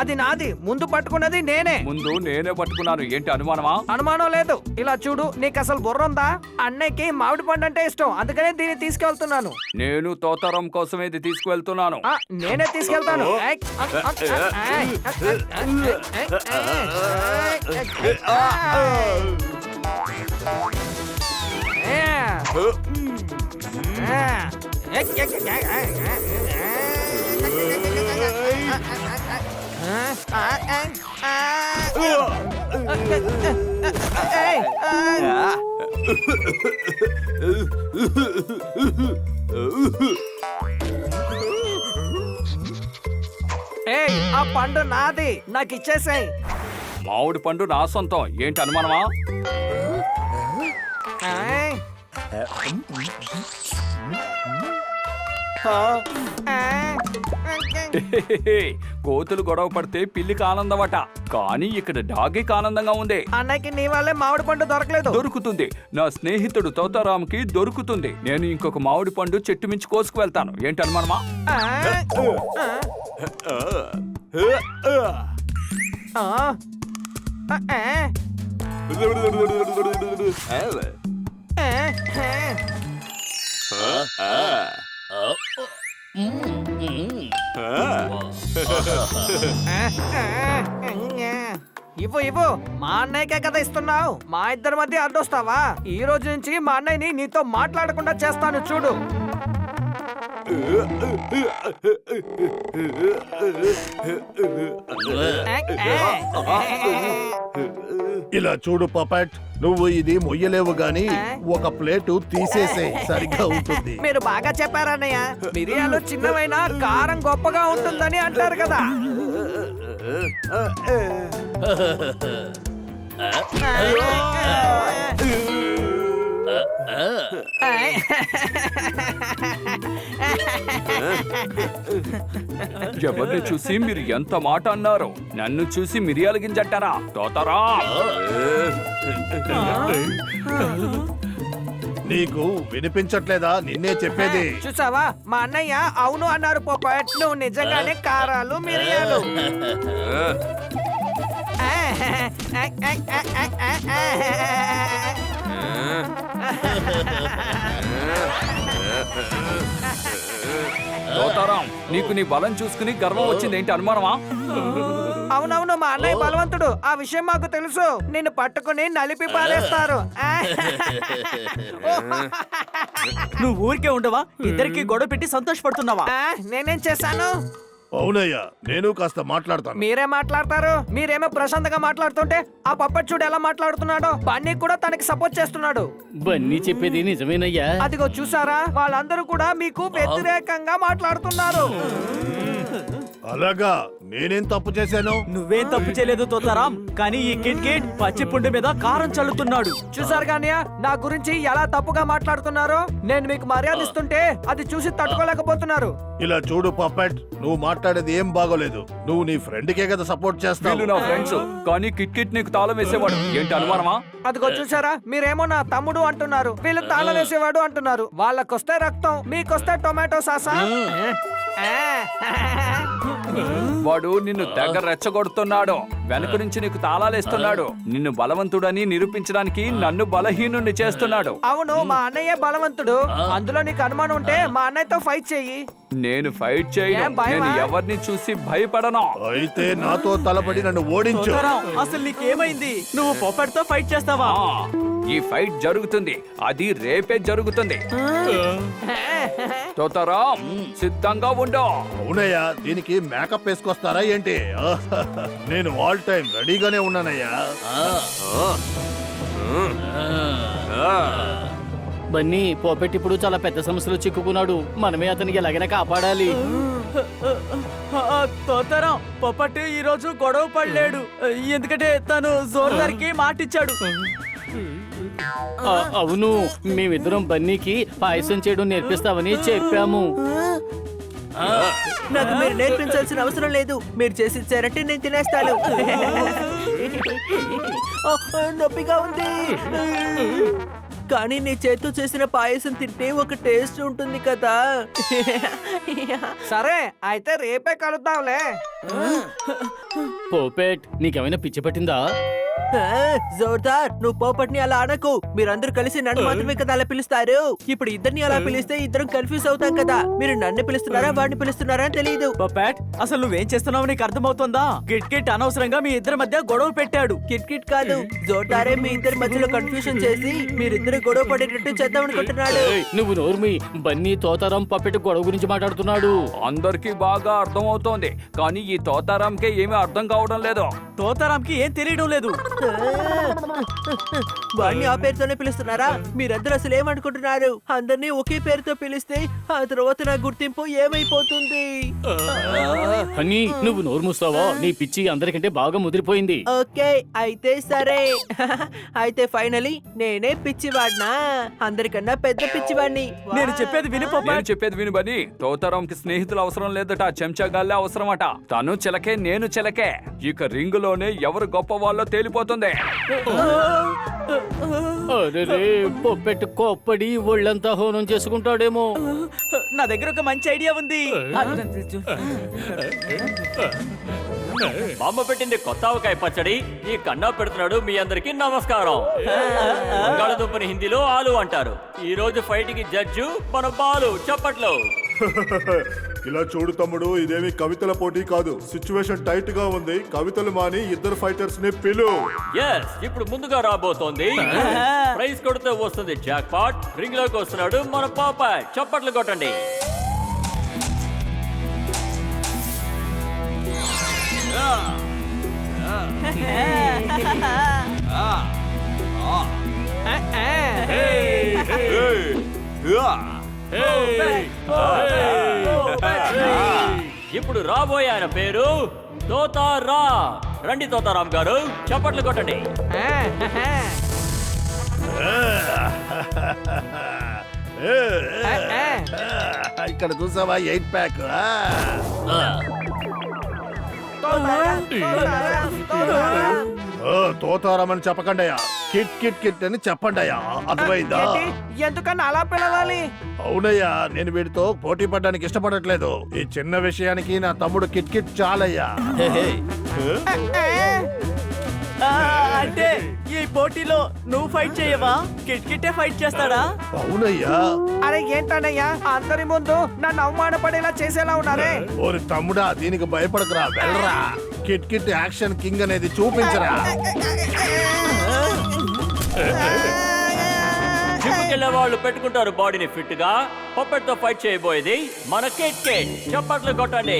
అది నాది. ముందు పట్టుకున్నది నేనే. ముందు నేనే పట్టుకున్నాను. ఏంటి అనుమానమా? అనుమానం లేదు. ఇలా చూడు, నీకు అసలు బుర్ర ఉందా? అన్నయ్యకి మామిడి పండు అంటే ఇష్టం, అందుకనే దీన్ని తీసుకెళ్తున్నాను. నేను తోతారం కోసం ఇది తీసుకువెళ్తున్నాను. నేనే తీసుకెళ్తాను. ఆ పండు నాది, నాకు ఇచ్చేసాయి. మామిడి పండు నా సొంతం. ఏంటి అనుమానమా? కోతులు గొడవ పడితే పిల్లికి ఆనందమట, కానీ ఇక్కడ డాగీకి ఆనందంగా ఉంది. అన్నయ్యకి నీ వల్లే మామిడి పండు దొరకలేదు. దొరుకుతుంది. నా స్నేహితుడు తోతారాంకి దొరుకుతుంది. నేను ఇంకొక మామిడి పండు చెట్టు మించి కోసుకు వెళ్తాను. ఏంటి అనుమానమా? ఇవ్వు. మా అన్నయ్యకే కదా ఇస్తున్నావు, మా ఇద్దరి మధ్య అడ్డొస్తావా? ఈ రోజు నుంచి మా అన్నయ్యని నీతో మాట్లాడకుండా చేస్తాను చూడు. ఇలా చూడు పపట్, నువ్వు ఇది మొయ్యలేవు గాని ఒక ప్లేటు తీసేసే సరిగ్గా ఉంటుంది. మీరు బాగా చెప్పారన్నయ్య. మిరియాలు చిన్నవైనా కారం గొప్పగా ఉంటుందని అంటారు కదా. ఎవరిని చూసి మీరు ఎంత మాట అన్నారు? నన్ను చూసి మిరియాల గింజంటారా? తోతారా, నీకు వినిపించట్లేదా? నిన్నే చెప్పేది. చూసావా, మా అన్నయ్య అవును అన్నారు. పోపట్, నువ్వు నిజంగానే కారాలు మిరియాలు. తోతారాం, నీకు నీ బలం చూసుకుని గర్వం వచ్చింది. ఏంటి అనుమానమా? అవునవును, మా అన్నయ్య బలవంతుడు. ఆ విషయం మాకు తెలుసు. నిన్ను పట్టుకుని నలిపి పారేస్తారు. నువ్వు ఊరికే ఉండవా? ఇద్దరికి గొడవ పెట్టి సంతోషపడుతున్నావా? నేనేం చేశాను? అవునయ్యా, నేను కాస్త మాట్లాడతాను. మీరే మాట్లాడతారు. మీరేమో ప్రశాంతంగా మాట్లాడుతుంటే ఆ పప్పట్ చూడు ఎలా మాట్లాడుతున్నాడో. బన్నీ కూడా తనకి సపోర్ట్ చేస్తున్నాడు. బన్నీ చెప్పేది నిజమేనయ్యా. అదిగో చూసారా, వాళ్ళందరూ కూడా మీకు వ్యతిరేకంగా మాట్లాడుతున్నారు. అలాగా? నేనేం తప్పు చేశాను? నువ్వేం తప్పు చేయలేదు తోతారాం, కానీ ఈ కిట్ పచ్చి పుండు మీద కారం చల్లుతున్నాడు. చూసారు కానీ నా గురించి ఎలా తప్పుగా మాట్లాడుతున్నారో. నేను మీకు మర్యాద ఇస్తుంటే అది చూసి తట్టుకోలేకపోతున్నారు. ఇలా చూడు పప్పెట్, నువ్వు మాట్లాడేది ఏం బాగోలేదు. నువ్వు నీ ఫ్రెండ్ కే కదా సపోర్ట్ చేస్తావు. వీళ్ళు నా ఫ్రెండ్స్, కానీ కిట్ నీకు తాళం వేసేవాడు. ఏంటి అనుమానమా? అదిగో చూసారా, మీరేమో నా తమ్ముడు అంటున్నారు, వీళ్ళు తాళం వేసేవాడు అంటున్నారు. వాళ్ళకొస్తే రక్తం, మీకొస్తే టొమాటో సాసా. వాడు నిన్ను తెగ రెచ్చగొడుతున్నాడు. వెనక నుంచి నీకు తాళాలేస్తున్నాడు. నిన్ను బలవంతుడని నిరూపించడానికి నన్ను బలహీనుణ్ణి చేస్తున్నాడు. అవును, మా అన్నయ్య బలవంతుడు. అందులో నీకు అనుమానం ఉంటే మా అన్నయ్యతో ఫైట్ చెయ్యి. నేను ఫైట్ చేయను. నేను ఎవరిని చూసి భయపడను. అయితే నాతో తలపడి నన్ను ఓడించు. తోతారాం, అసలు నీకేమైంది? నువ్వు పొప్పట్ తో ఫైట్ చేస్తావా? ఈ ఫైట్ జరుగుతుంది, అది రేపే జరుగుతుంది. తోతారాం, సిద్ధంగా ఉండు. అవునయ్యా, దీనికి మేకప్ వేసుకొస్తారా ఏంటి? నేను ఆల్ టైం రెడీగానే ఉన్నానయ్యా. బన్నీ పోపెట్టి ఇప్పుడు చాలా పెద్ద సమస్యలో చిక్కుకున్నాడు. మనమే అతనికి ఎలాగైనా కాపాడాలి. తోతారాం, పొప్పట్ ఈ రోజు గొడవ పడలేడు, ఎందుకంటే తను జోర్దార్కి మాటిచ్చాడు. అవును, మేమిద్దరం బన్నీకి పాయసం చేయడం నేర్పిస్తామని చెప్పాము. నాకు మీరు నేర్పించాల్సిన అవసరం లేదు. మీరు చేసి ఇచ్చారంటే నేను తినేస్తాను. నొప్పిగా ఉంది. కానీ నీ చేత్తో చేసిన పాయసం తింటే ఒక టేస్ట్ ఉంటుంది కదా. సరే అయితే రేపే కలుద్దాంలే. పోపెట్, నీకేమైనా పిచ్చి పట్టిందా? జోర్దార్, నువ్వు పోపట్ని అలా అనకు. మీరందరూ కలిసి నన్ను మాత్రమే కదా అలా పిలుస్తారు. ఇప్పుడు ఇద్దరిని అలా పిలిస్తే ఇద్దరం కన్ఫ్యూజ్ అవుతాం కదా. మీరు నన్ను పిలుస్తున్నారా వాడిని పిలుస్తున్నారా అని తెలియదు. పప్పాట్, అసలు నువ్వేం చేస్తున్నావు నీకు అర్థమవుతుందా? కిట్ కిట్ అనవసరంగా మీ ఇద్దరి మధ్య గొడవలు పెట్టాడు. కిట్ కిట్ కాదు, జోర్దారే మీ ఇద్దరి మధ్యలో కన్ఫ్యూజన్ చేసి మీరిద్దరు గొడవ పడేటట్టు చేద్దాం అనుకుంటున్నాడు. ఏయ్, నువ్వు నోర్మి. బన్నీ తోతారాం పప్పెట్ గొడవ గురించి మాట్లాడుతున్నాడు. అందరికీ బాగా అర్థమవుతోంది, కానీ ఈ తోతారాంకే ఏమీ అర్థం కావడం లేదు. తోతారాంకి ఏం తెలియడం లేదు. వాడిని ఆ పేరుతోనే పిలుస్తున్నారా? మీరందరూ అసలు ఏమనుకుంటున్నారు? అందరినీ ఒకే పేరుతో పిలిస్తే ఆ తర్వాత నా గుర్తింపు ఏమైపోతుంది? అని నువ్వు నోరు మూస్తావా? నీ పిచ్చి అందరికంటే బాగా ముదిరిపోయింది. ఓకే అయితే సరే. అయితే ఫైనలీ నేనే పిచ్చివాడినా? అందరికన్నా పెద్ద పిచ్చివాడిని. నేను చెప్పేది విను నేను పప్పాట్. చెప్పేది విను బని. తోతారాంకి స్నేహితులు అవసరం లేదట, చెంచాగాళ్ళే అవసరమట. తను చిలకే, నేను చిలకే. ఇక రింగులోనే ఎవరు గొప్ప వాళ్ళో తేలిపోతుంది. అరే, పొప్పెట్ కోప్పడి ఒళ్ళంతా హోనం చేసుకుంటాడేమో. నా దగ్గర ఒక మంచి ఐడియా ఉంది. బామ్మ పెట్టింది కొత్త ఆవకాయ పచ్చడి. ఈ కన్నా పెడుతున్నాడు. మీ అందరికి నమస్కారం. బంగాళదుంపని హిందీలో ఆలు అంటారు. ఈ రోజు ఫైట్ కి జడ్జు మన బాలు. చప్పట్లు. ఇలా చూడు తమ్ముడు, ఇదేమి కవితల పోటీ కాదు. సిచ్యువేషన్ టైట్ గా ఉంది. కవితలు మాని ఇద్దరు ఫైటర్స్ ని పిలు. ఎస్, ఇప్పుడు ముందుగా రాబోతోంది. ప్రైజ్ కొడితే వస్తుంది జాక్ పాట్. రింగ్ లోకి వస్తున్నాడు మన పాపాయ్. చప్పట్లు కొట్టండి. ఇప్పుడు రాబోయే ఆయన పేరు తోతారాం. రండి తోతారాం గారు, చప్పట్లు కొట్టండి. ఇక్కడ చూసావా 8 ప్యాక్. తోతారామని చెప్పకండి అయ్యా, కిట్ కిట్ కిట్ అని చెప్పండి అయ్యా. అర్థమైందా? ఎందుకన్నా అలా పిలవాలి? అవునయ్యా, నేను వీడితో పోటీ పడడానికి ఇష్టపడట్లేదు. ఈ చిన్న విషయానికి నా తమ్ముడు కిట్ కిట్ చాలయ్యా. అంటే ఈ పోటీలో నువ్వు ఫైట్ చేయవా? కిట్ కిట్టే ఫైట్ చేస్తాడా? అవునయ్యా. అరే ఏంటన్నయ్యా, అందరి ముందు నన్ను అవమానపడేలా చేసేలా ఉన్నారే. ఓరి తమ్ముడా, దీనికి భయపడకురా, వెళ్ళరా. కిట్ కిట్ యాక్షన్ కింగ్ అనేది చూపించరా. జిమ్కెళ్ళే వాళ్ళు పెట్టుకుంటారు బాడీని ఫిట్ గా. పప్పెట్ తో ఫైట్ చేయబోయేది మన కిట్ కిట్. చప్పట్లు కొట్టండి.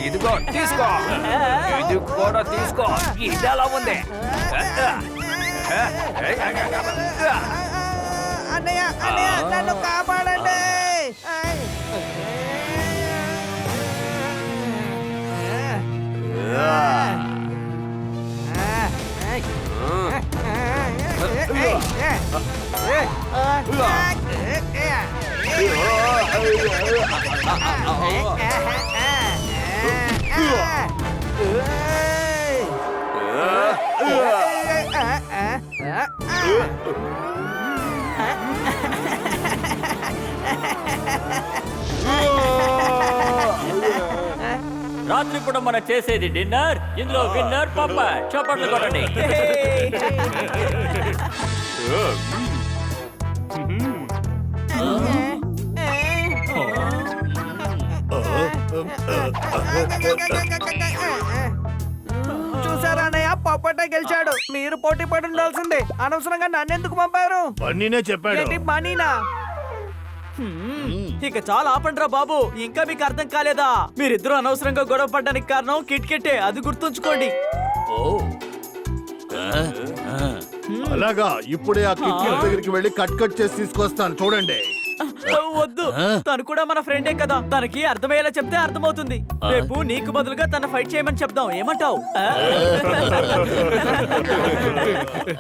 ఇదిగో తీసుకో, ఇది కూడా తీసుకో. ఇది ఎలా ఉంది? అన్నయ్య అన్నయ్య నన్ను కాపాడండి. రాత్రి కూడా మనం చేసేది డిన్నర్. ఇందులో విన్నర్ పప్పాయ్. చప్పట్లు కొట్టండి. చూసారా అన్నయ్య, పప్పటే గెలిచాడు. మీరు పోటీ పడి ఉండాల్సిందే. అనవసరంగా నన్నెందుకు పంపారు? బన్నీనే చెప్పాడు. ఏంటి మనీనా? ఇక చాలా ఆపండ్రా బాబు. ఇంకా మీకు అర్థం కాలేదా? మీరిద్దరూ అనవసరంగా గొడవ పడ్డానికి కారణం కిట్ కిట్టే. అది గుర్తుంచుకోండి. ఓ అలాగా ఇప్పుడే ఆ కిట్కిట్ దగ్గరికి వెళ్ళి కట్ చేసి తీసుకొస్తాను చూడండి. వద్దు, తను కూడా మన ఫ్రెండే కదా, తనకి అర్థమయ్యేలా చెప్తే అర్థమవుతుంది. రేపు నీకు బదులుగా తన ఫైట్ చేయమని చెప్దాం, ఏమంటావు?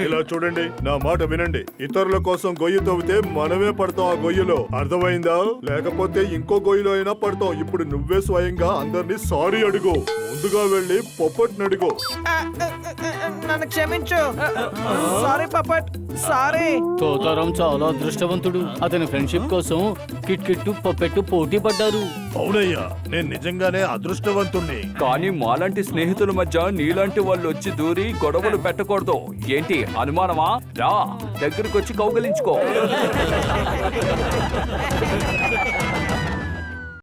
ఇలా చూడండి, నా మాట వినండి. ఇతరుల కోసం గొయ్యి తవ్వితే మనమే పడతాం ఆ గొయ్యిలో, అర్థమైందా? లేకపోతే ఇంకో గొయ్యిలో అయినా పడతాం. ఇప్పుడు నువ్వే స్వయంగా అందరినీ సారీ అడుగు. ముందుగా వెళ్ళి పొప్పట్ని అడుగు. నన్ను క్షమించు. Sorry పప్పట్, sorry. తోతారం చాలా అదృష్టవంతుడు. అతని ఫ్రెండ్షిప్ కోసం కిట్ కిట్టు పప్పెట్టు పోటీ పడ్డారు. అవునయ్యా, నేను నిజంగానే అదృష్టవంతుణ్ణి. కానీ మాలాంటి స్నేహితుల మధ్య నీలాంటి వాళ్ళు వచ్చి దూరి గొడవలు పెట్టకూడదు. ఏంటి అనుమానమా? రా దగ్గరకొచ్చి కౌగలించుకో.